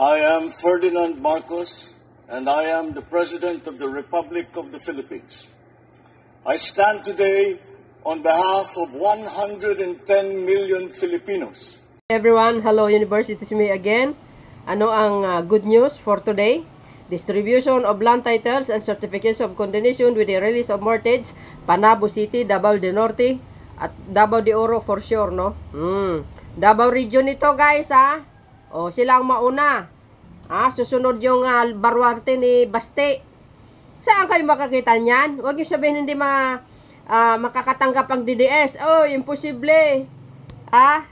I am Ferdinand Marcos, and I am the President of the Republic of the Philippines. I stand today on behalf of 110 million Filipinos. Everyone, hello University, to me again. Ano ang good news for today? Distribution of land titles and certificates of condemnation with the release of mortgages, Panabo City, Davao del Norte, at Davao de Oro for sure, no? Davao region ito, guys, ha? O, sila ang mauna. Susunod yung baruarte ni Baste. Saan kayo makakita niyan? Huwag yung sabihin hindi makakatanggap ang DDS. Oh, imposible.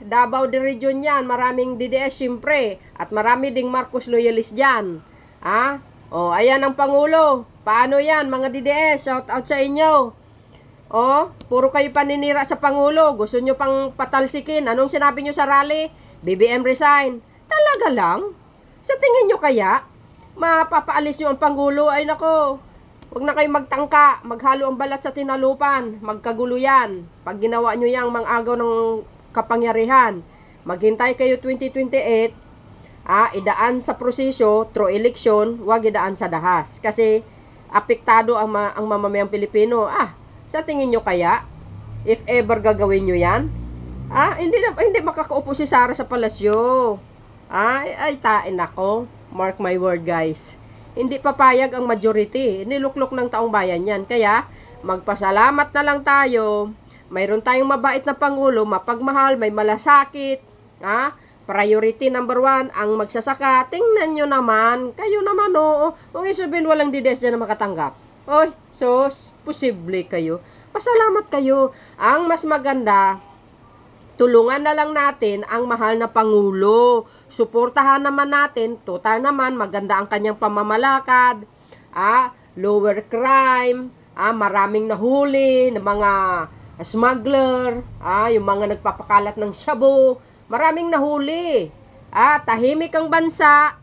Davao de region yan. Maraming DDS, siyempre. At marami ding Marcos loyalist dyan. O, ayan ang Pangulo. Paano yan, mga DDS? Shout out sa inyo. O, puro kayo paninira sa Pangulo. Gusto nyo pang patalsikin. Anong sinabi nyo sa rally? BBM resign. Talaga lang? Sa tingin nyo kaya, mapapaalis nyo ang Pangulo? Ay nako, huwag na kayo magtangka, maghalo ang balat sa tinalupan, magkagulo yan. Pag ginawa nyo yang mang-agaw ng kapangyarihan, maghintay kayo 2028, idaan sa prosesyo, through election, huwag idaan sa dahas. Kasi, apektado ang mamamayang Pilipino. Sa tingin nyo kaya, if ever gagawin nyo yan, hindi makakaupo si Sara sa palasyo. Ay tain ako. Mark my word, guys. Hindi papayag ang majority. Niluklok ng taong bayan yan. Kaya, magpasalamat na lang tayo. Mayroon tayong mabait na Pangulo, mapagmahal, may malasakit. Priority number 1, ang magsasaka. Tingnan nyo naman. Kayo naman, Kung isabihin walang DDS dyan na makatanggap. Oy, sos, posible kayo. Pasalamat kayo. Ang mas maganda, tulungan na lang natin ang mahal na Pangulo. Suportahan naman natin, total naman, maganda ang kanyang pamamalakad. Lower crime, maraming nahuli ng mga smuggler, yung mga nagpapakalat ng shabu, maraming nahuli. Tahimik ang bansa,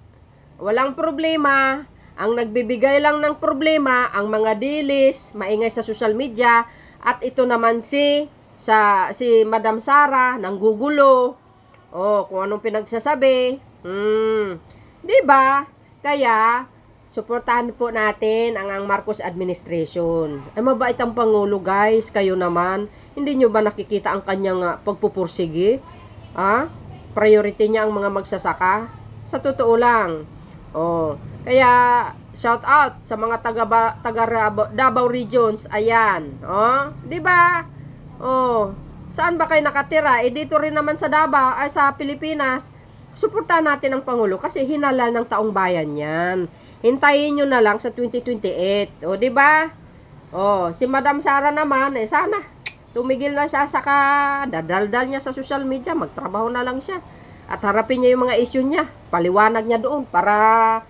walang problema. Ang nagbibigay lang ng problema, ang mga dilis, maingay sa social media, at ito naman si Madam Sara nanggugulo. Kung anong pinagsasabi. Di ba? Kaya suportahan po natin ang Marcos administration. Mabait ang Pangulo, guys. Kayo naman, hindi nyo ba nakikita ang kanyang pagpupursige? Priority niya ang mga magsasaka? Sa totoo lang. Kaya shout out sa mga taga Davao regions. Ayan. Di ba? Saan ba kayo nakatira? Dito rin naman sa Davao, sa Pilipinas. Suportahan natin ang Pangulo kasi hinalal ng taong bayan yan. Hintayin nyo na lang sa 2028. Di ba? Si Madam Sara naman, sana tumigil na siya sa dadaldal niya sa social media. Magtrabaho na lang siya. At harapin niya yung mga issue niya. Paliwanag niya doon para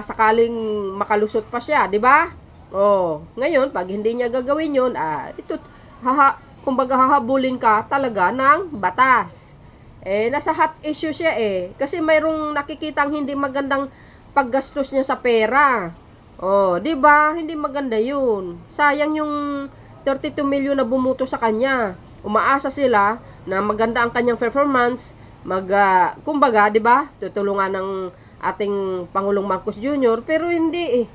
sakaling makalusot pa siya. Di ba? Ngayon, pag hindi niya gagawin yun, kumbaga hahabulin ka talaga ng batas. Nasa hot issue siya kasi mayroong nakikitang hindi magandang paggastos niya sa pera. Di ba? Hindi maganda yun. Sayang yung 32 million na bumuto sa kanya. Umaasa sila na maganda ang kanyang performance. Kumbaga, di ba? Tutulungan ng ating Pangulong Marcos Jr. Pero hindi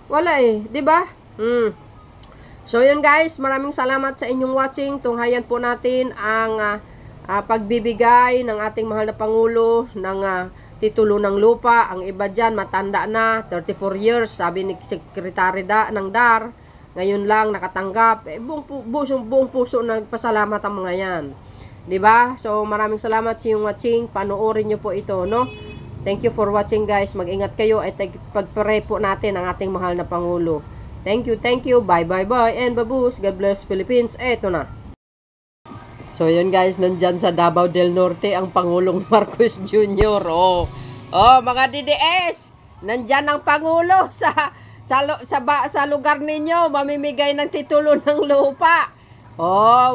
wala di ba? So yun, guys, maraming salamat sa inyong watching. Tunghayan po natin ang pagbibigay ng ating mahal na Pangulo ng titulo ng lupa. Ang iba dyan matanda na, 34 years, sabi ni Secretary ng DAR. Ngayon lang nakatanggap. Buong puso nagpasalamat ang mga yan. Diba? So maraming salamat sa inyong watching. Panoorin nyo po ito, no? Thank you for watching, guys. Mag-ingat kayo at pag-pray po natin ang ating mahal na Pangulo. Thank you. Bye. And babush. God bless Philippines. Eto na. So, yun, guys. Nandyan sa Davao del Norte ang Pangulong Marcos Jr. Mga DDS. Nandyan ang Pangulo sa lugar ninyo. Mamimigay ng titulo ng lupa.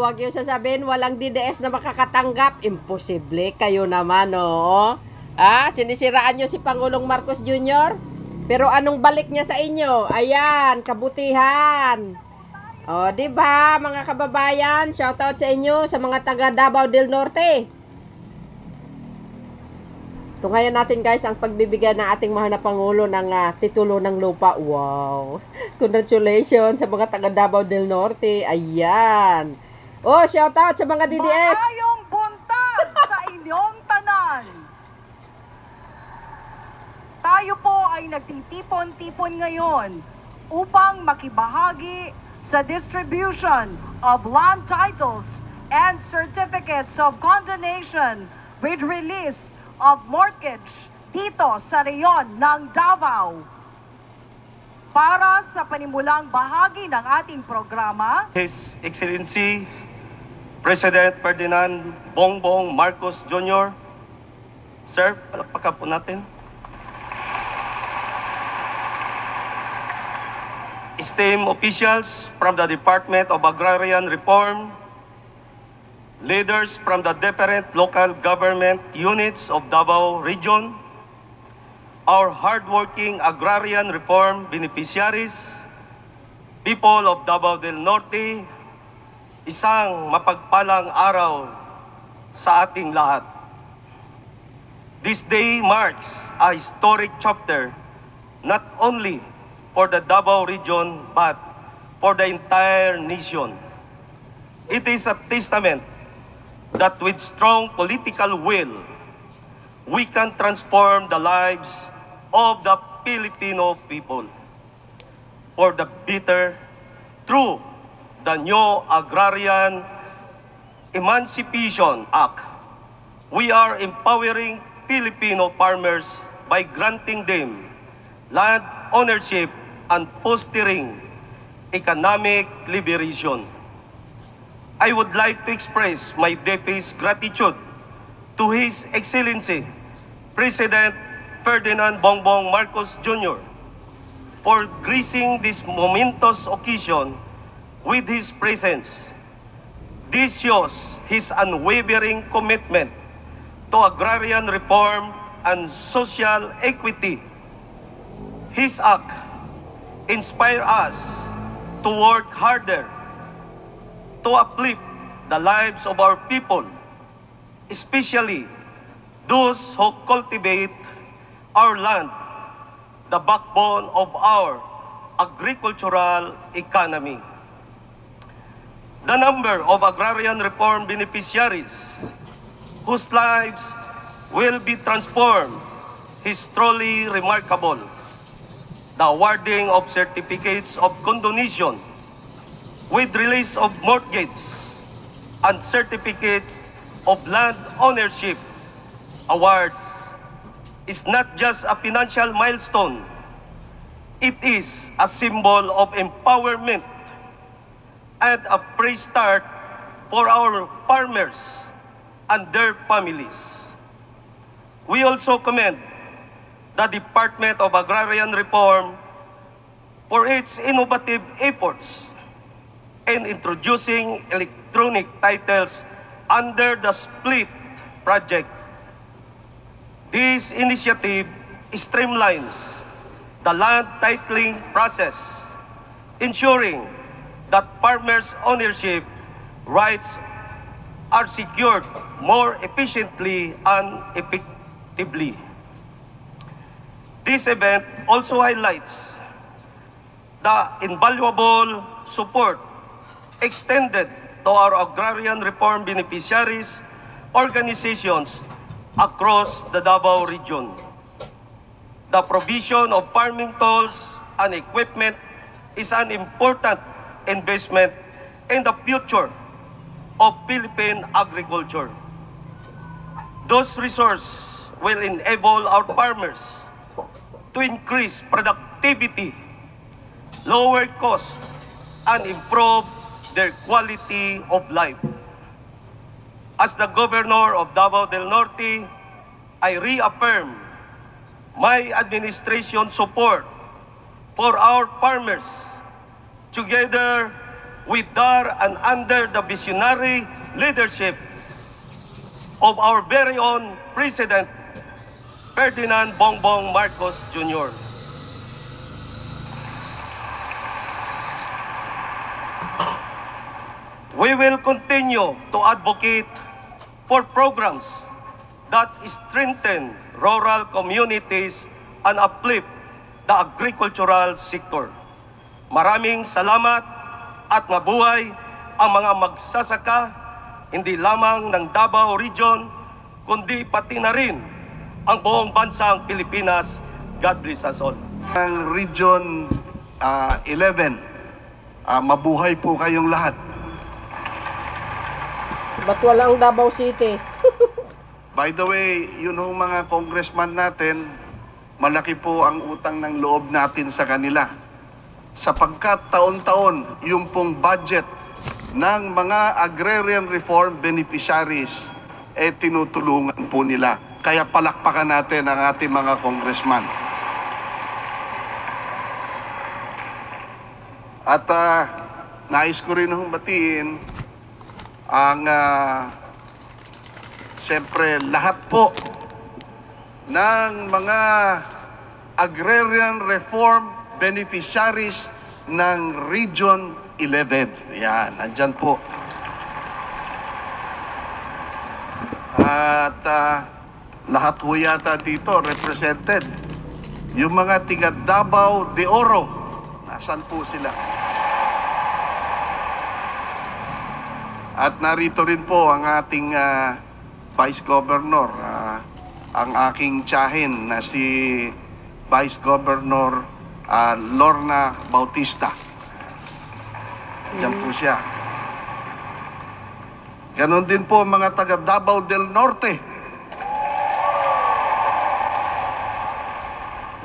Wag yung sasabihin walang DDS na makakatanggap. Imposible. Kayo naman, sinisiraan nyo si Pangulong Marcos Jr. Pero anong balik niya sa inyo? Ayan, kabutihan. Di ba, mga kababayan? Shoutout sa inyo sa mga taga Davao del Norte. Tungayan natin guys ang pagbibigay ng ating mahal na Pangulo ng titulo ng lupa. Wow! Congratulations sa mga taga Davao del Norte. Ayan! Oh, shout out sa mga DDS! Maayong buntag sa inyong tanan! Tayo po ay nagtitipon-tipon ngayon upang makibahagi sa distribution of land titles and certificates of condonation with release of mortgage dito sa reyon ng Davao. Para sa panimulang bahagi ng ating programa, His Excellency President Ferdinand Bongbong Marcos Jr. Sir, palakpakan po natin. Esteemed officials from the Department of Agrarian Reform, leaders from the different local government units of Davao Region, our hardworking agrarian reform beneficiaries, people of Davao del Norte, isang mapagpalang araw sa ating lahat. This day marks a historic chapter not only for the Davao region but for the entire nation. It is a testament that with strong political will, we can transform the lives of the Filipino people for the better through the new Agrarian Emancipation Act. We are empowering Filipino farmers by granting them land ownership and fostering economic liberation. I would like to express my deepest gratitude to His Excellency President Ferdinand Bongbong Marcos Jr. for gracing this momentous occasion with his presence. This shows his unwavering commitment to agrarian reform and social equity. His act inspires us to work harder to uplift the lives of our people, especially those who cultivate our land, the backbone of our agricultural economy. The number of agrarian reform beneficiaries whose lives will be transformed is truly remarkable. The awarding of certificates of condonation with release of mortgage and certificates of land ownership award is not just a financial milestone, it is a symbol of empowerment and a fresh start for our farmers and their families. We also commend the Department of Agrarian Reform for its innovative efforts in introducing electronic titles under the SPLIT project. This initiative streamlines the land titling process, ensuring that farmers' ownership rights are secured more efficiently and effectively. This event also highlights the invaluable support extended to our agrarian reform beneficiaries organizations across the Davao region. The provision of farming tools and equipment is an important investment in the future of Philippine agriculture. Those resources will enable our farmers to increase productivity, lower costs, and improve their quality of life. As the Governor of Davao del Norte, I reaffirm my administration support for our farmers, together with our and under the visionary leadership of our very own President Ferdinand Bongbong Marcos Jr. We will continue to advocate for programs that strengthen rural communities and uplift the agricultural sector. Maraming salamat at mabuhay ang mga magsasaka, hindi lamang ng Davao Region, kundi pati na rin ang buong bansang Pilipinas. God bless us all. Ang Region 11, mabuhay po kayong lahat. Ba't walang Davao City? By the way, yun yung mga congressman natin, malaki po ang utang ng loob natin sa kanila. Sapagkat taon-taon, yung pong budget ng mga agrarian reform beneficiaries, tinutulungan po nila. Kaya palakpakan natin ang ating mga congressman. At nais ko rin batiin ang siyempre lahat po ng mga agrarian reform beneficiaries ng Region 11. Yan, nandyan po. At lahat po yata dito represented. Yung mga tiga Davao de Oro, nasan po sila? At narito rin po ang ating Vice Governor, ang aking tiyahin na si Vice Governor Lorna Bautista. Diyan po siya. Ganon din po mga taga Davao del Norte.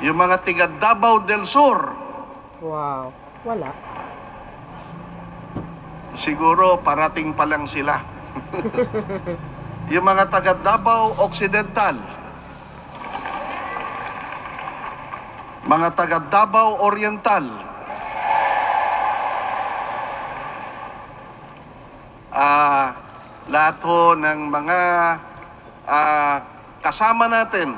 Yung mga taga Davao del Sur. Wow, wala. Siguro parating pa lang sila. Yung mga taga Davao Occidental, mga taga Davao Oriental, lahat ho ng mga kasama natin,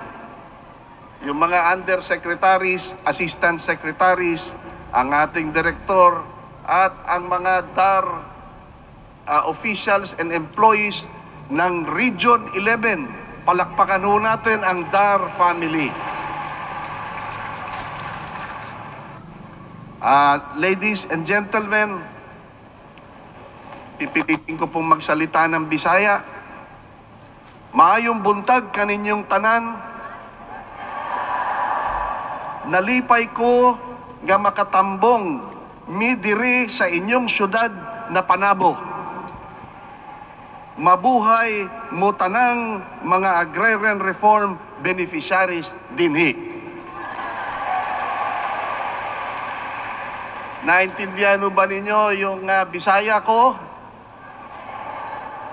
yung mga undersecretaries, assistant secretaries, ang ating direktor, at ang mga DAR officials and employees ng Region 11. Palakpakan ho natin ang DAR family. Ladies and gentlemen, pipilitin ko pong magsalita ng Bisaya. Maayong buntag kaninyong tanan. Nalipay ko nga makatambong mi diri sa inyong syudad na Panabo. Mabuhay mo tanang mga agrarian reform beneficiaries dinhi. Naintindihan ba ninyo yung Bisaya ko?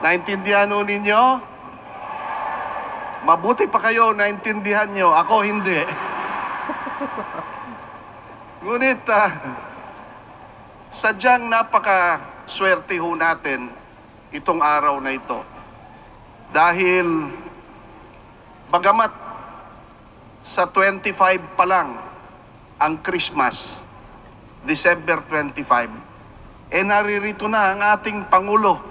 Naintindihan ninyo? Mabuti pa kayo, naintindihan nyo. Ako hindi. Ngunit, sadyang napaka-swerte ho natin itong araw na ito. Dahil, bagamat sa 25 pa lang ang Christmas, December 25, naririto na ang ating Pangulo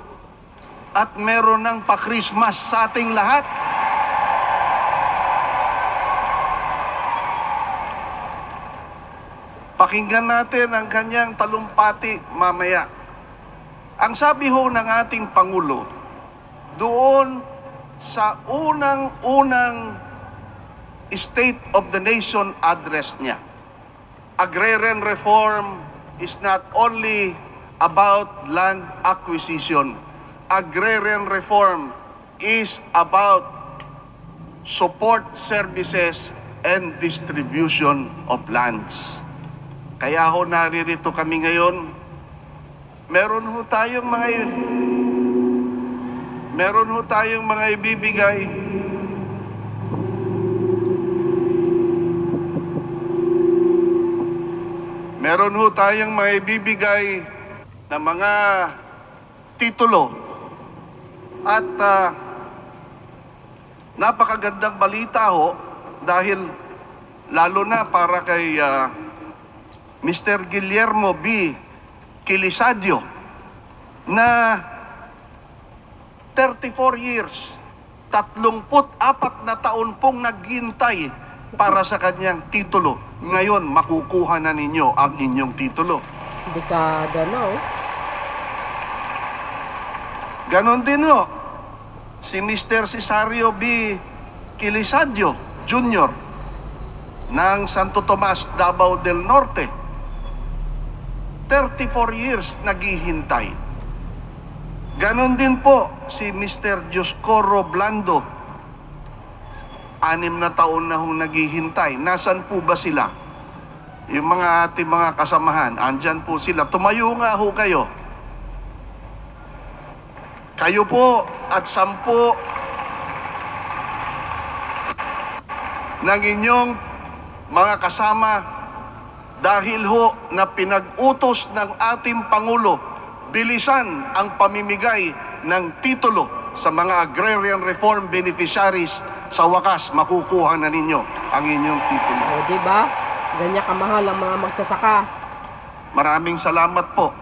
at meron ng pa-Christmas sa ating lahat. Pakinggan natin ang kanyang talumpati mamaya. Ang sabi ho ng ating Pangulo, doon sa unang State of the Nation address niya, agrarian reform is not only about land acquisition. Agrarian reform is about support services and distribution of lands. Kaya ho naririto kami ngayon. Meron ho tayong mga ibibigay. Meron ho tayong mga ibibigay na mga titulo. At napakagandang balita ho dahil lalo na para kay Mr. Guillermo B. Quilisadio na 34 years 34 na taon pong naghintay para sa kanyang titulo. Ngayon, makukuha na ninyo ang inyong titulo. Dekada na, oh. Ganon din ho, si Mr. Cesario B. Quilisadio Jr. ng Santo Tomas, Davao del Norte. 34 years naghihintay. Ganon din po si Mr. Dioscoro Blando. 6 na taon na hong naghihintay. Nasaan po ba sila? Yung mga ating mga kasamahan, andyan po sila. Tumayo nga ho kayo. Kayo po at 10 ng inyong mga kasama dahil ho na pinag-utos ng ating Pangulo, bilisan ang pamimigay ng titulo sa mga agrarian reform beneficiaries. Sa wakas, makukuha na ninyo ang inyong titulo. O, diba? Ganyan kamahal ang mga magsasaka. Maraming salamat po.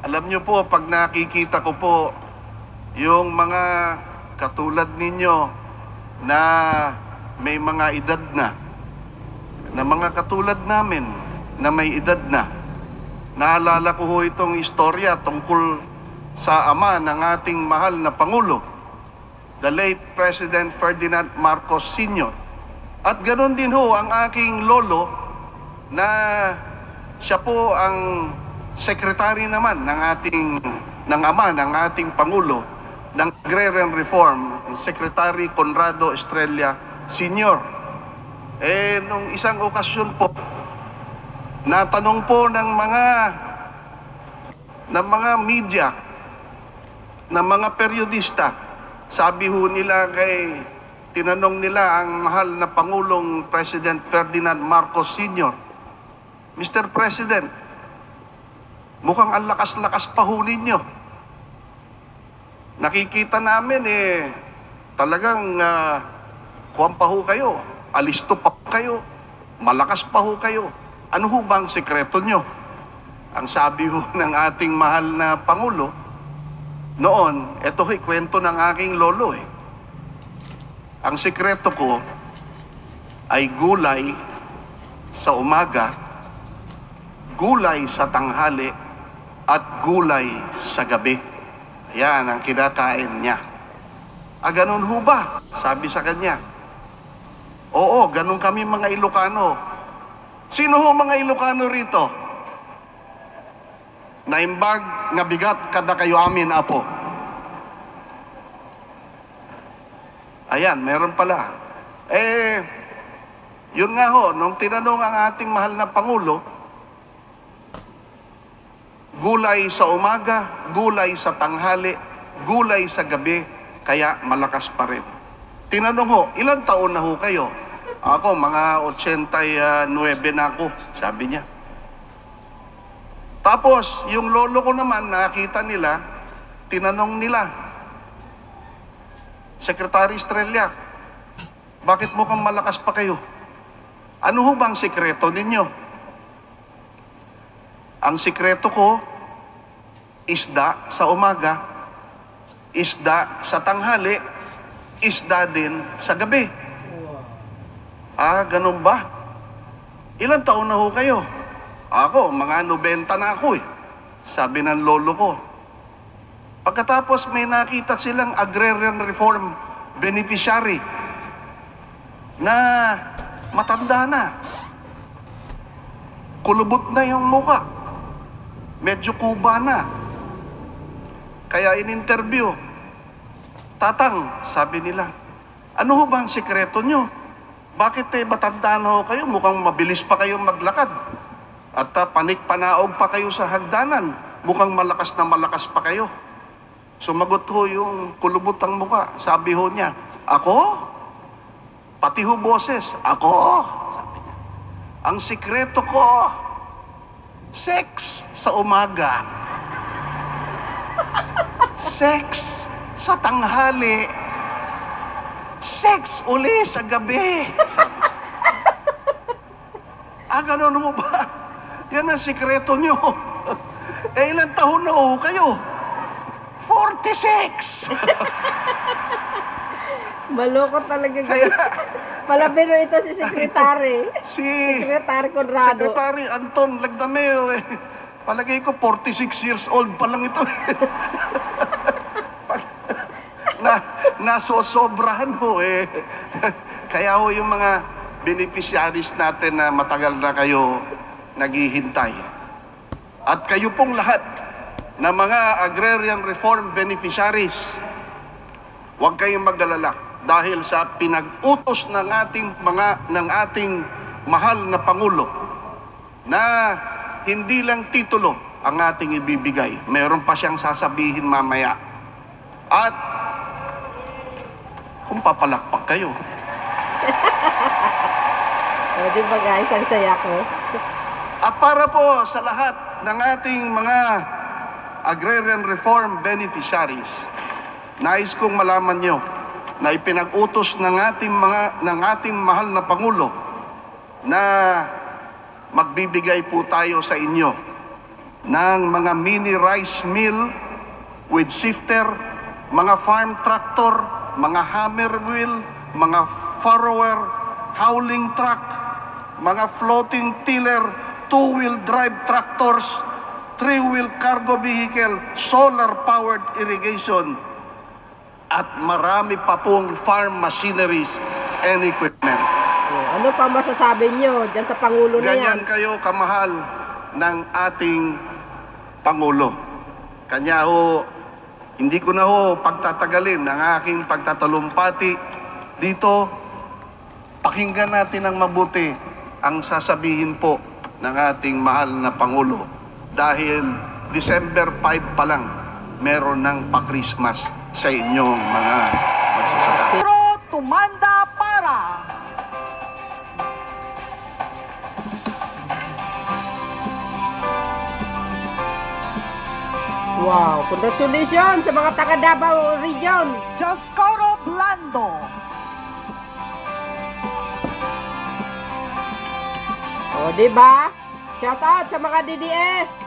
Alam nyo po, pag nakikita ko po yung mga katulad ninyo na may mga edad na mga katulad namin na may edad na, naalala ko ho itong istorya tungkol sa ama ng ating mahal na Pangulo, the late President Ferdinand Marcos Sr. At ganoon din ho ang aking lolo na siya po ang secretary naman ng ama ng ating Pangulo ng Agrarian Reform, Secretary Conrado Estrella Sr. Nung isang okasyon po, natanong po ng mga media, ng mga periodista, sabi ho nila tinanong nila ang mahal na Pangulong President Ferdinand Marcos Sr., Mr. President, mukhang ang lakas-lakas pa ho ninyo. Nakikita namin talagang kuwan pa ho kayo, alisto pa kayo, malakas pa ho kayo. Ano ho bang sekreto nyo? Ang sabi ho ng ating mahal na Pangulo, noon, ito ho'y kwento ng aking lolo Ang sekreto ko ay gulay sa umaga, gulay sa tanghali, at gulay sa gabi. Ayan ang kinakain niya. Ganun ho ba? Sabi sa kanya. Oo, ganun kami mga Ilocano. Sino ho mga Ilocano rito? Naimbag nga bigat kada kayo amin, apo. Ayan, meron pala. Yun nga ho, nung tinanong ang ating mahal na Pangulo, gulay sa umaga, gulay sa tanghali, gulay sa gabi, kaya malakas pa rin. Tinanong ho, ilang taon na ho kayo? Ako, mga 89 na ako, sabi niya. Tapos, yung lolo ko naman, nakita nila, tinanong nila, Secretary Estrella, bakit mukhang malakas pa kayo? Ano ho bang sikreto ninyo? Ang sikreto ko, isda sa umaga, isda sa tanghali, isda din sa gabi. Ganun ba? Ilang taon na ho kayo? Ako, mga 90 na ako sabi ng lolo ko. Pagkatapos may nakita silang agrarian reform beneficiary na matanda na. Kulubot na yung muka. Medyo kuba na. Kaya in-interview, Tatang, sabi nila, ano ho ba ang sikreto nyo? Bakit matanda na ho kayo? Mukhang mabilis pa kayong maglakad. At panik-panaog pa kayo sa hagdanan. Mukhang malakas na malakas pa kayo. Sumagot ho yung kulubot ang muka. Sabi ho niya, ako? Pati ho boses, ako? Sabi niya. Ang sikreto ko, sex sa umaga. Sex sa tanghali. Sex uli sa gabi. Ganun mo ba? Yan ang sikreto nyo. Ilang taon na ho kayo? 46! Maloko talaga, guys. Palabiro ito si Secretary. Secretary Conrado. Secretary Anton Lagdameo. Palagay ko 46 years old pa lang ito. Nasosobrahan ho eh. Kaya ho yung mga beneficiaries natin na matagal na kayo naghihintay. At kayo pong lahat na mga agrarian reform beneficiaries, huwag kayong mag-alala dahil sa pinag-utos ng ating mahal na Pangulo na hindi lang titulo ang ating ibibigay. Meron pa siyang sasabihin mamaya. At kung papalakpak kayo. O, di ba guys, ang saya ko. At para po sa lahat ng ating mga agrarian reform beneficiaries, nais kong malaman nyo na ipinag-utos ng ating mahal na Pangulo na magbibigay po tayo sa inyo ng mga mini rice mill with sifter, mga farm tractor, mga hammer wheel, mga furrower, hauling truck, mga floating tiller, two-wheel drive tractors, three-wheel cargo vehicle, solar-powered irrigation, at marami pa pong farm machineries and equipment. Ano pa masasabi nyo dyan sa Pangulo na yan? Ganyan kayo kamahal ng ating Pangulo. Kanya ho, hindi ko na ho pagtatagalin ang aking pagtatalumpati dito. Pakinggan natin ng mabuti ang sasabihin po ng ating mahal na Pangulo. Dahil December 5 pa lang, meron ng pa-Christmas sa inyong mga magsasaka. Pero tumanda para Wow, congratulations sa mga taga Davao Region. Joscoro Blando. O, diba? Shout out sa mga DDS.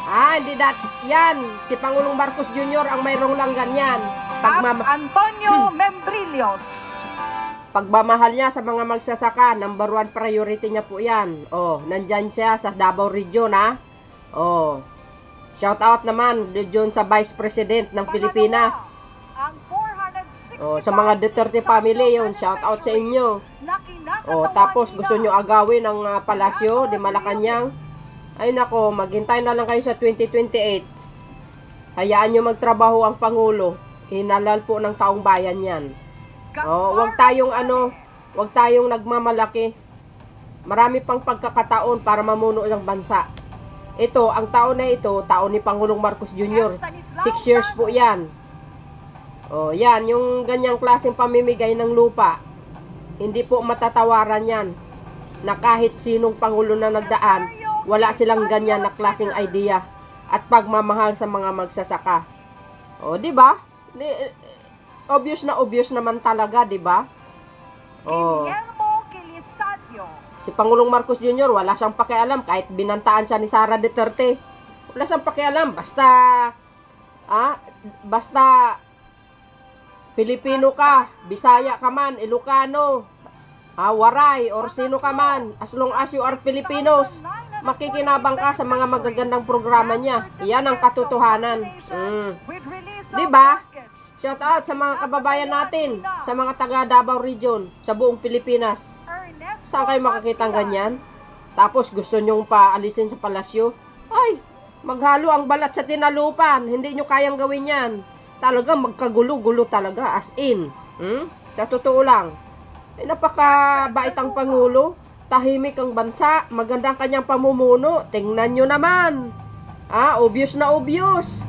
Hindi yan. Si Pangulong Marcos Jr. ang mayroong lang ganyan. At Antonio Membrillos. Pagmamahal niya sa mga magsasaka, number 1 priority niya po yan. Nandyan siya sa Davao Region, ha? Shout out naman dyan sa Vice President ng Pilipinas. Ang 460 sa mga Duterte family yun, shout out sa inyo. Tapos gusto nyo agawin ang palasyo di Malacanang. Ay nako, maghintay na lang kayo sa 2028. Hayaan nyo magtrabaho ang Pangulo. Hinalal po ng taong bayan yan. Wag tayong nagmamalaki. Marami pang pagkakataon para mamuno ng bansa. Ito, ang taon na ito, taon ni Pangulong Marcos Jr. 6 years po yan. Yan, yung ganyang klaseng pamimigay ng lupa. Hindi po matatawaran yan. Na kahit sinong Pangulo na nagdaan, wala silang ganyan na klaseng idea at pagmamahal sa mga magsasaka. Di ba? Obvious naman talaga, di ba? Guillermo Quilisadio. Si Pangulong Marcos Jr. wala siyang pakialam kahit binantaan siya ni Sara Duterte. Wala siyang pakialam basta Pilipino ka, Bisaya ka man, Ilocano, Waray, or sino ka man, as long as you are Filipinos, makikinabang ka sa mga magagandang programa niya. Iyan ang katotohanan. Diba? Shout out sa mga kababayan natin, sa mga taga Davao Region, sa buong Pilipinas. Saan kayo makakita ng ganyan? Tapos gusto nyong paalisin sa palasyo? Ay, maghalo ang balat sa tinalupan. Hindi nyo kayang gawin yan. Talaga magkagulo-gulo talaga, as in. Sa totoo lang. Napakabait ang Pangulo. Tahimik ang bansa. Magandang kanyang pamumuno. Tingnan nyo naman. Obvious na obvious.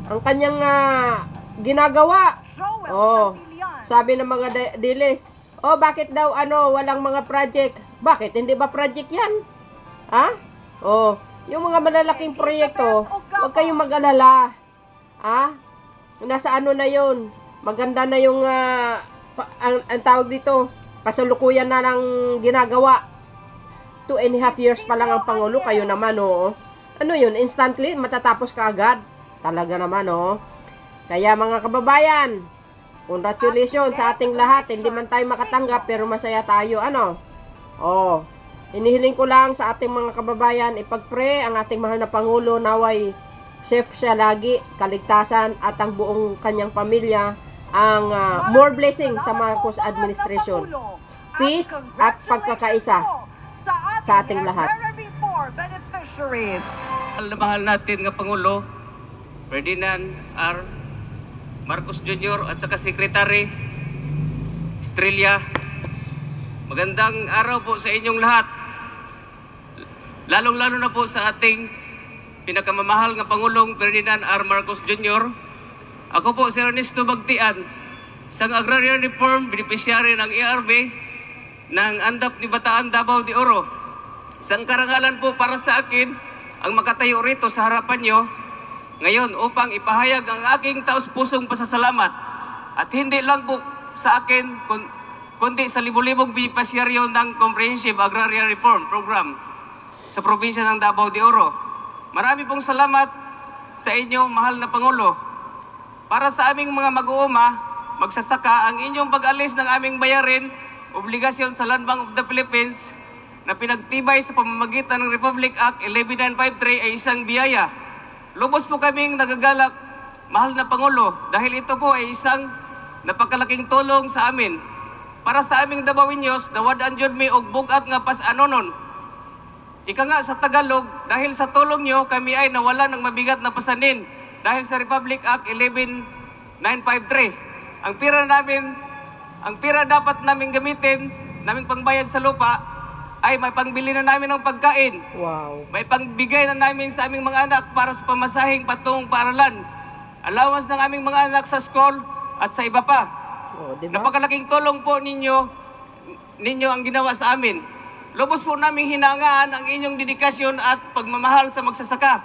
Ang kanyang ginagawa. Sabi ng mga dilis, bakit daw walang mga project? Bakit? Hindi ba project yan? Yung mga malalaking proyekto, huwag kayong mag-alala. Nasa na yun. Maganda na yung ang tawag dito, kasalukuyan na ng ginagawa. 2.5 years pa lang ang Pangulo. Kayo naman, ano yun, instantly matatapos ka agad. Talaga naman, oh. Kaya mga kababayan, congratulations sa ating lahat. Hindi man tayo makatanggap, pero masaya tayo, ano? Oh, inihiling ko lang sa ating mga kababayan, ipag-pray ang ating mahal na Pangulo, naway safe siya lagi, kaligtasan at ang buong kanyang pamilya, ang more blessing sa Marcos administration. Peace at pagkakaisa sa ating lahat. Mahal natin nga Pangulo, Ferdinand R. Marcos Jr. at saka Secretary Estrella. Magandang araw po sa inyong lahat. Lalong-lalo na po sa ating pinakamamahal nga Pangulong Ferdinand R. Marcos Jr. Ako po si Ernesto Bagtian, isang agrarian reform beneficiary ng ERB ng Andap ni Bataan, Davao de Oro. Isang karangalan po para sa akin ang makatayo rito sa harapan nyo ngayon upang ipahayag ang aking taos-pusong pasasalamat. At hindi lang po sa akin, kundi sa libo-libong beneficiaryo ng Comprehensive Agrarian Reform Program sa probinsya ng Davao de Oro. Marami pong salamat sa inyo, mahal na Pangulo. Para sa aming mga mag-uuma, magsasaka, ang inyong pag-alis ng aming bayarin, obligasyon sa Land Bank of the Philippines na pinagtibay sa pamamagitan ng Republic Act 11953 ay isang biyaya. Lubos po kaming nagagalak, mahal na Pangulo, dahil ito po ay isang napakalaking tulong sa amin. Para sa aming Dabawenyos, nawadaan jud mi og bugat nga pas-anonon. Ika nga sa Tagalog, dahil sa tulong nyo, kami ay nawala ng mabigat na pasanin dahil sa Republic Act 11953. Ang pira dapat namin gamitin, naming pangbayad sa lupa, ay may pangbili na namin ng pagkain. Wow. May pangbigay na namin sa aming mga anak para sa pamasahing patungong paaralan. Allowance ng aming mga anak sa school at sa iba pa. Oh, diba? Napakalaking tulong po ninyo ang ginawa sa amin. Lubos po naming hinangaan ang inyong dedikasyon at pagmamahal sa magsasaka.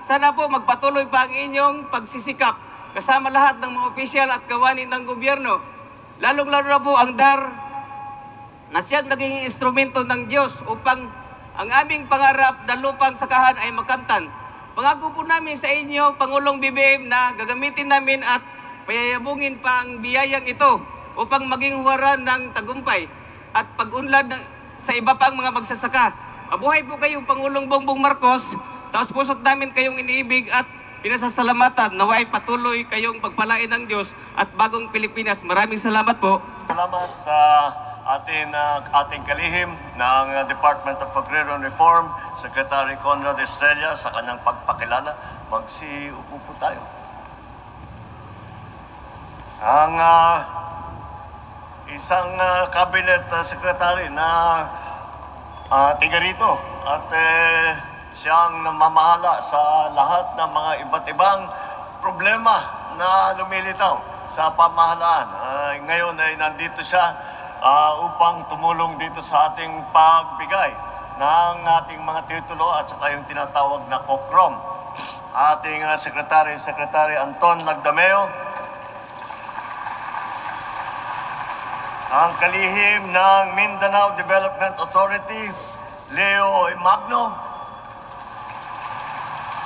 Sana po magpatuloy pa ang inyong pagsisikap kasama lahat ng mga opisyal at kawani ng gobyerno. Lalong-lalo na po ang DAR na siyang naging instrumento ng Diyos upang ang aming pangarap na lupang sakahan ay makamtan. Pangako po namin sa inyo, Pangulong BBM, na gagamitin namin at payayabungin pa ang biyayang ito upang maging huwaran ng tagumpay at pag-unlad sa iba pang mga magsasaka. Mabuhay po kayong Pangulong Bongbong Marcos. Taos pusot namin kayong iniibig at pinasasalamatan. Naway patuloy kayong pagpalain ng Diyos at bagong Pilipinas. Maraming salamat po. Salamat sa ating kalihim ng Department of Agrarian Reform, Secretary Conrad Estrella, sa kanyang pagpakilala. Magsiupo po tayo. Ang isang cabinet secretary na tiga rito at siyang namamahala sa lahat ng mga iba't ibang problema na lumilitaw sa pamahalaan. Ngayon ay nandito siya upang tumulong dito sa ating pagbigay ng ating mga titulo at saka yung tinatawag na COCROM. Ating Secretary Anton Lagdameo, ang kalihim ng Mindanao Development Authority, Leo Magno,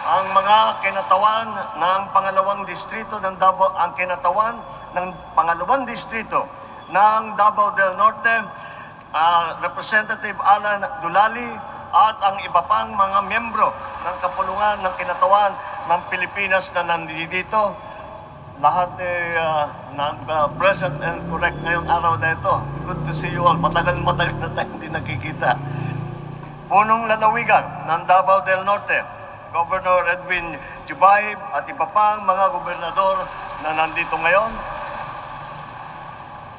ang mga kinatawan ng pangalawang distrito ng Davao, ang kinatawan ng pangalawang distrito ng Davao del Norte, Representative Alan Dulali, at ang iba pang mga miyembro ng kapulungan ng kinatawan ng Pilipinas na nandito. Lahat present and correct ngayong araw na ito. Good to see you all. Matagal na tayo hindi nakikita. Punong lalawigan ng Davao del Norte, Governor Edwin Jubaib at iba pang mga gobernador na nandito ngayon.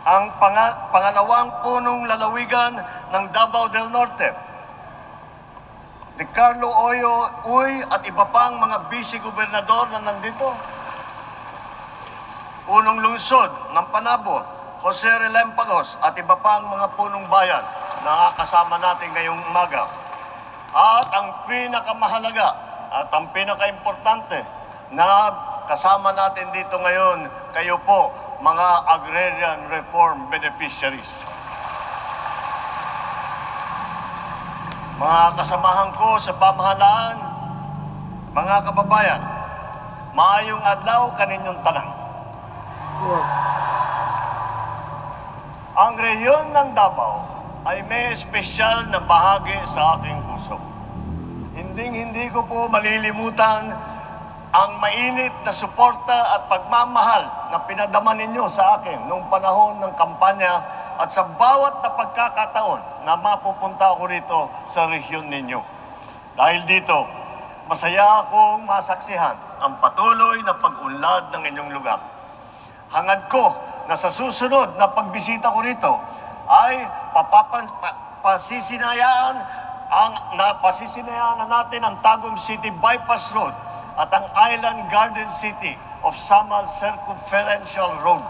Ang pangalawang punong lalawigan ng Davao del Norte, Di Carlo Oyo Uy at iba pang mga vice-gobernador na nandito. Punong lungsod ng Panabo, Jose Relempagos at iba pang mga punong bayan na kasama natin ngayong umaga. At ang pinakamahalaga at ang pinaka-importante na kasama natin dito ngayon, kayo po, mga agrarian reform beneficiaries. Mga kasamahan ko sa pamahalaan, mga kababayan, Maayong adlaw kaninyong tanan. Wow. Ang rehiyon ng Davao ay may espesyal na bahagi sa aking puso. Hindi ko po malilimutan ang mainit na suporta at pagmamahal na pinadama ninyo sa akin noong panahon ng kampanya at sa bawat na pagkakataon na mapupunta ako rito sa rehiyon ninyo. Dahil dito, masaya akong masaksihan ang patuloy na pag-unlad ng inyong lugar. Hangad ko na sa susunod na pagbisita ko rito ay pasisinayan na natin ang Tagum City Bypass Road at ang Island Garden City of Samal Circumferential Road.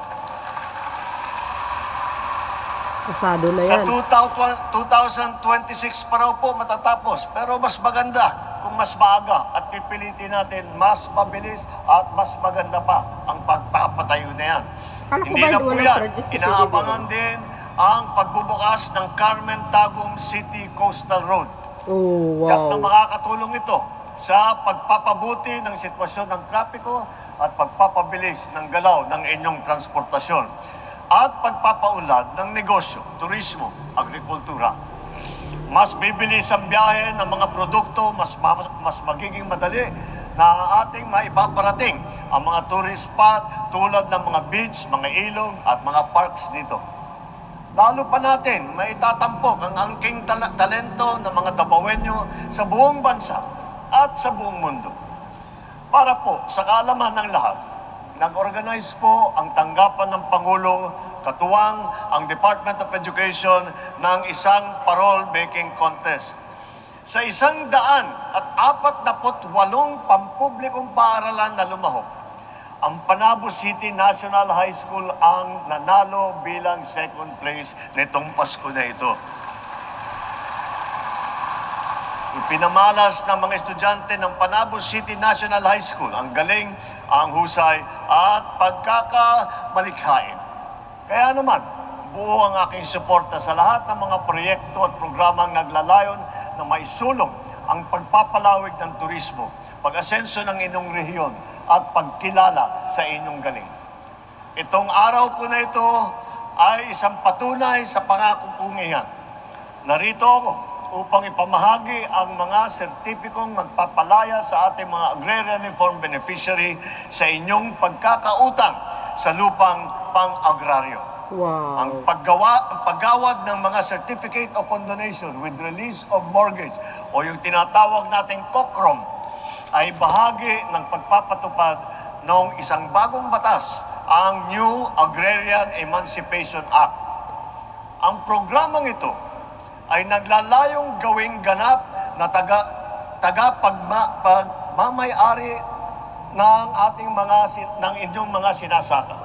Kasado na Sa yan. 2026 pa raw po matatapos, pero mas maganda kung mas maaga at pipilitin natin mas mabilis at mas maganda pa ang pagpapatayo na yan. Akala ko Hindi ba na po walang yan, project sa inaabangan din ang pagbubukas ng Carmen Tagum City Coastal Road. Oh, Tiyak na wow. makakatulong ito sa pagpapabuti ng sitwasyon ng trapiko at pagpapabilis ng galaw ng inyong transportasyon at pagpapaunlad ng negosyo, turismo, agrikultura. Mas bibilis ang biyahe ng mga produkto, mas magiging madali na ating maipaparating ang mga tourist spot tulad ng mga beach, mga ilog at mga parks dito. Lalo pa natin maitatampok ang angking talento ng mga Dabawenyo sa buong bansa at sa buong mundo. Para po sa kaalaman ng lahat, nag-organize po ang tanggapan ng Pangulo, katuwang ang Department of Education ng isang parole-making contest. Sa 148 pampublikong paaralan na lumahok, ang Panabo City National High School ang nanalo bilang second place nitong Pasko na ito. Ipinamalas ng mga estudyante ng Panabo City National High School ang galing, ang husay at pagkakamalikhain. Kaya naman, buo ang aking suporta sa lahat ng mga proyekto at programang naglalayon na maisulong ang pagpapalawig ng turismo, pag-asenso ng inyong rehiyon at pagkilala sa inyong galing. Itong araw po na ito ay isang patunay sa pangako kong iyan. Narito ako upang ipamahagi ang mga sertipikong magpapalaya sa ating mga agrarian reform beneficiary sa inyong pagkakautang sa lupang pang-agraryo. Wow. Ang paggawad ng mga certificate of condonation with release of mortgage o yung tinatawag nating COCROM ay bahagi ng pagpapatupad ng isang bagong batas, ang New Agrarian Emancipation Act. Ang programang ito ay naglalayong gawing ganap na pagmamay-ari ng inyong mga sinasaka.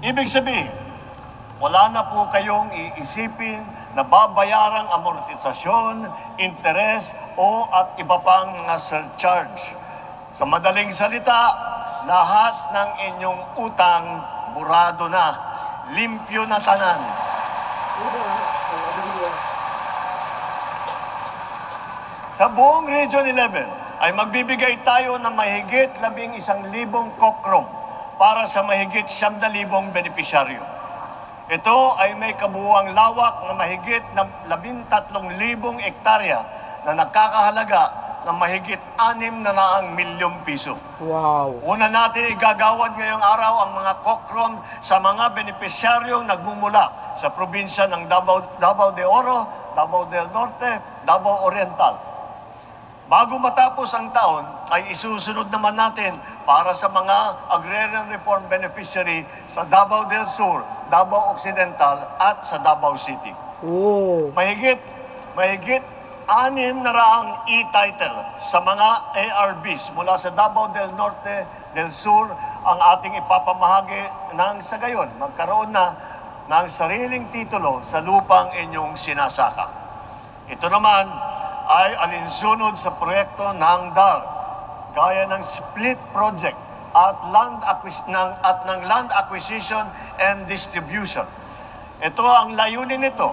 Ibig sabihin, wala na po kayong iisipin na babayarang amortisasyon, interes o at iba pang mga surcharge. Sa madaling salita, lahat ng inyong utang burado na, limpyo na tanan. Sa buong Region 11 ay magbibigay tayo ng mahigit 11,000 kokrom para sa mahigit 9,000 benepisyaryo. Ito ay may kabuuang lawak na mahigit ng 13,000 hektarya na nakakahalaga ng mahigit 600 milyong piso. Wow. Una natin igagawad ngayong araw ang mga kokrom sa mga benepisyaryong nagmumula sa probinsya ng Davao de Oro, Davao del Norte, Davao Oriental. Bago matapos ang taon, ay isusunod naman natin para sa mga agrarian reform beneficiary sa Davao del Sur, Davao Occidental at sa Davao City. Oh. Mahigit 600 e-title sa mga ARBs mula sa Davao del Norte, del Sur ang ating ipapamahagi nang sa gayon magkaroon na ng sariling titulo sa lupang inyong sinasaka. Ito naman ay alinsunod sa proyekto ng DAR, gaya ng split project at ng land acquisition and distribution. Ito ang layunin nito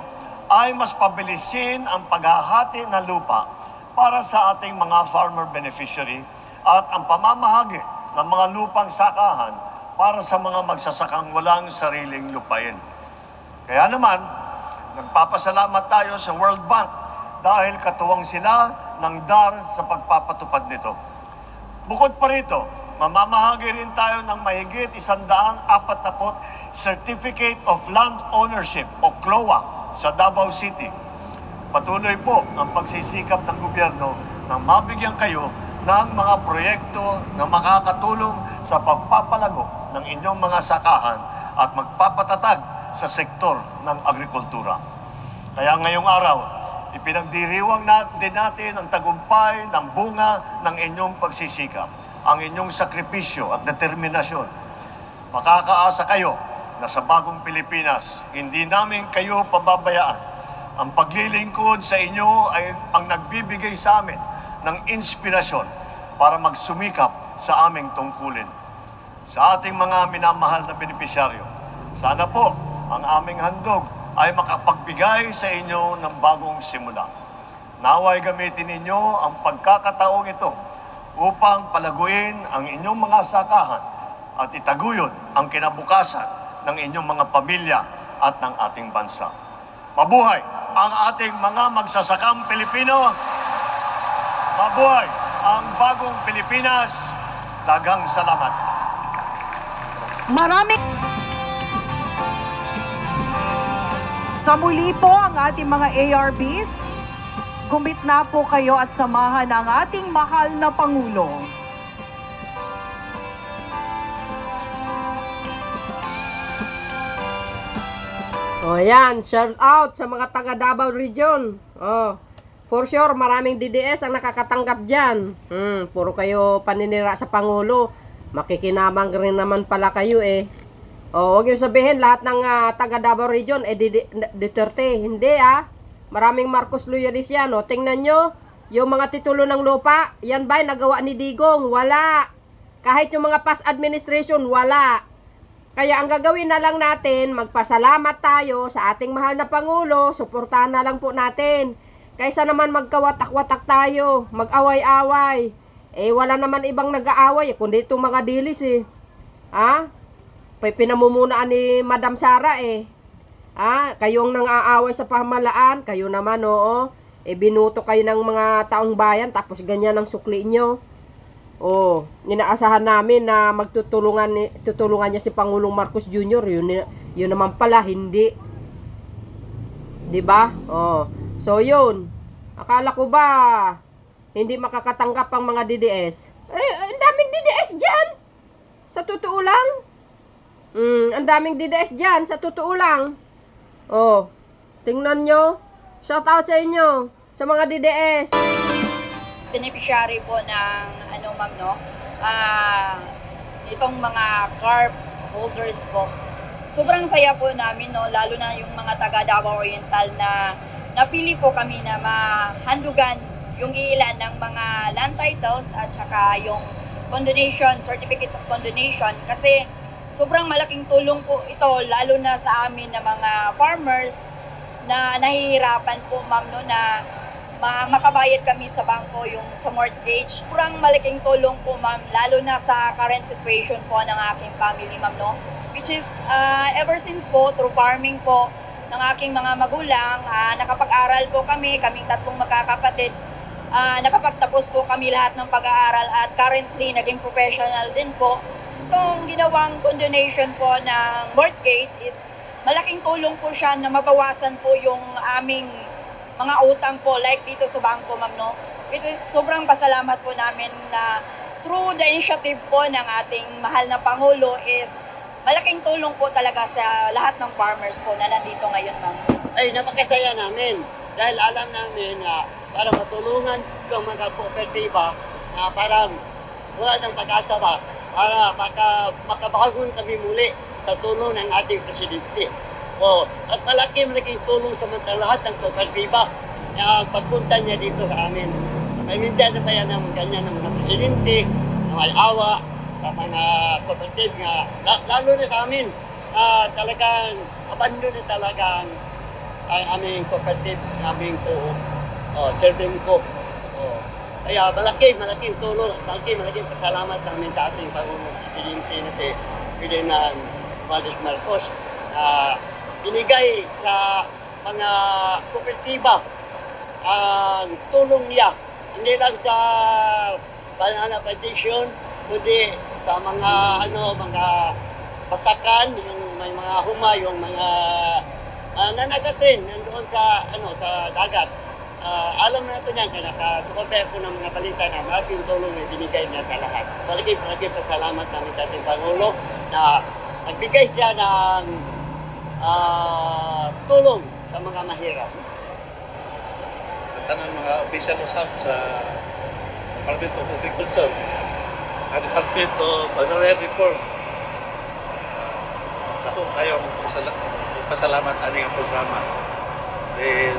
ay mas pabilisin ang paghahati ng lupa para sa ating mga farmer beneficiary at ang pamamahagi ng mga lupang sakahan para sa mga magsasakang walang sariling lupain. Kaya naman, nagpapasalamat tayo sa World Bank dahil katuwang sila ng DAR sa pagpapatupad nito. Bukod pa rito, mamamahagi rin tayo ng mahigit 140 Certificate of Land Ownership o CLOA sa Davao City. Patuloy po ang pagsisikap ng gobyerno na mabigyan kayo ng mga proyekto na makakatulong sa pagpapalago ng inyong mga sakahan at magpapatatag sa sektor ng agrikultura. Kaya ngayong araw, ipinagdiriwang din natin ang tagumpay ng bunga ng inyong pagsisikap, ang inyong sakripisyo at determinasyon. Makakaasa kayo na sa bagong Pilipinas, hindi namin kayo pababayaan. Ang paglilingkod sa inyo ay ang nagbibigay sa amin ng inspirasyon para magsumikap sa aming tungkulin. Sa ating mga minamahal na benepisyaryo, sana po ang aming handog ay makapagbigay sa inyo ng bagong simula. Naway gamitin ninyo ang pagkakataong ito upang palaguin ang inyong mga sakahan at itaguyod ang kinabukasan ng inyong mga pamilya at ng ating bansa. Mabuhay ang ating mga magsasakang Pilipino! Mabuhay ang bagong Pilipinas! Daghang salamat! Maraming sa muli po ang ating mga ARBs, gumit na po kayo at samahan ang ating mahal na Pangulo. O yan, shout out sa mga taga Davao Region. For sure, maraming DDS ang nakakatanggap dyan. Puro kayo paninira sa Pangulo. Makikinamang rin naman pala kayo eh. Huwag yung sabihin lahat ng taga Davao Region Duterte. Hindi Maraming Marcos loyalist yan. Tingnan nyo, yung mga titulo ng lupa, yan ba nagawa ni Digong? Wala. Kahit yung mga past administration, wala. Kaya ang gagawin na lang natin, magpasalamat tayo sa ating mahal na Pangulo, suportahan na lang po natin. Kaysa naman magkawatak-watak tayo, mag-away-away. Wala naman ibang nag-aaway, kundi itong mga dilis pinamumulaan ni Madam Sara kayong nang-aaway sa pamahalaan, kayo naman binuto kayo ng mga taong bayan, tapos ganyan ang sukli nyo. Inaasahan namin na tutulungan niya si Pangulong Marcos Jr. Yun naman pala, hindi. Diba? So yun, akala ko ba hindi makakatanggap ang mga DDS? Ang daming DDS dyan! Sa totoo lang. Ang daming DDS dyan, sa totoo lang. Tingnan nyo. Shout out sa inyo, sa mga DDS. Beneficiary po ng itong mga carp holders po. Sobrang saya po namin, lalo na yung mga taga Davao Oriental na napili po kami na mahandugan yung ilan ng mga land titles at saka yung condonation, certificate of condonation, kasi sobrang malaking tulong po ito lalo na sa amin na mga farmers na nahihirapan po na makabayad kami sa bangko yung sa mortgage. Sobrang malaking tulong po lalo na sa current situation po ng aking family which is ever since po through farming po ng aking mga magulang, nakapag-aral po kaming tatlong magkakapatid. Nakapagtapos po kami lahat ng pag-aaral at currently naging professional din po. Itong ginawang condonation po ng mortgage is malaking tulong po siya na mabawasan po yung aming mga utang po like dito sa bangko which is sobrang pasalamat po namin na through the initiative po ng ating mahal na Pangulo is malaking tulong po talaga sa lahat ng farmers po na nandito ngayon Ay napakasaya namin dahil alam namin na para matulungan yung mga kooperatiba na parang wala ng pag-asa ba para makabangon kami muli sa tulong ng ating presidente. At malaking tulong sa lahat ng kooperatiba na pagpunta niya dito sa amin. May minsan na ba yan ng ganyan ng mga presidente na may awa sa mga kooperative lalo na sa amin. Talagang abandon na talagang ang aming cooperative, aming co-serving ko. Kaya malaking tulong at malaking pasalamat namin sa ating Pangulong Presidente na si Ferdinand Valdez Marcos na binigay sa mga kooperatiba ang tulong niya. Hindi lang sa banana plantation, kundi sa mga mga pasakan, yung may mga yung mga nanagatin nandoon sa sa dagat. Alam natin yan, kaya nakasukompare po ng mga balita na malaking tulong na binigay niya sa lahat. Malaking pasalamat namin sa ating Pangulo na nagbigay siya ng tulong sa mga mahirap. Sa tanang mga official usap sa Department of Agriculture at Department of Agrarian Reform, ako tayo magpasalamat aning ang programa. Then,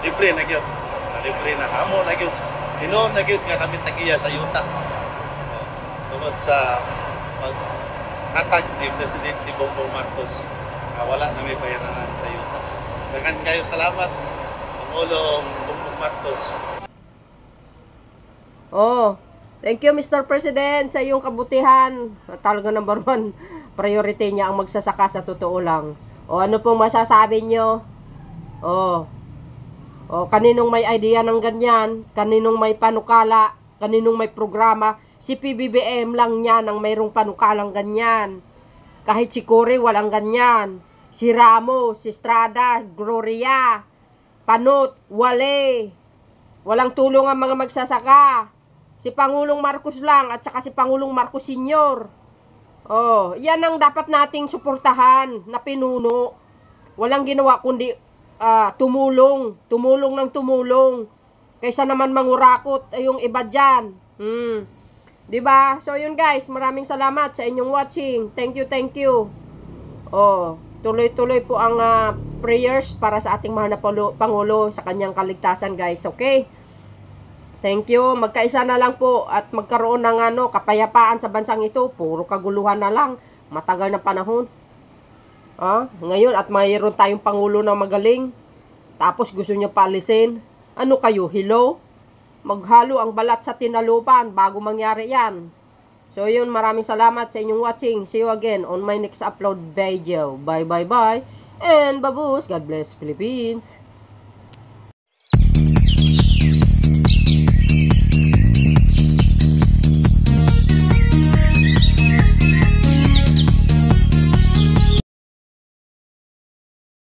libre na gyud, libre na amo na gyud, hinoon na gyud nga kami tagiya sa yuta tungod sa paghatag ni Presidente Bongbong Marcos na wala na may bayaranan sa yuta. Dagan kayo salamat, Pangulong Bongbong Marcos. Thank you Mr. President sa iyong kabutihan. Talaga number 1 priority niya ang magsasaka, sa totoo lang. Ano pong masasabi nyo? Kaninong may idea ng ganyan, kaninong may panukala, kaninong may programa, si PBBM lang yan ang mayroong panukalang ganyan. Kahit si Cory walang ganyan. Si Ramos, si Estrada, Gloria, Panot, Wale. Walang tulong ang mga magsasaka. Si Pangulong Marcos lang at saka si Pangulong Marcos Sr. Yan ang dapat nating suportahan na pinuno. Walang ginawa kundi tumulong ng tumulong kaysa naman mangurakot yung iba dyan. Diba? So yun guys, maraming salamat sa inyong watching. Thank you. Tuloy-tuloy po ang prayers para sa ating mahal na Pangulo sa kanyang kaligtasan guys. Okay? Thank you. Magkaisa na lang po at magkaroon ng kapayapaan sa bansang ito. Puro kaguluhan na lang. Matagal na panahon. Ngayon at mayroon tayong Pangulo na magaling. Tapos gusto nyo palisin. Ano kayo? Hello? Maghalo ang balat sa tinalupan bago mangyari yan. So yun, maraming salamat sa inyong watching. See you again on my next upload video. Bye. And babus. God bless Philippines.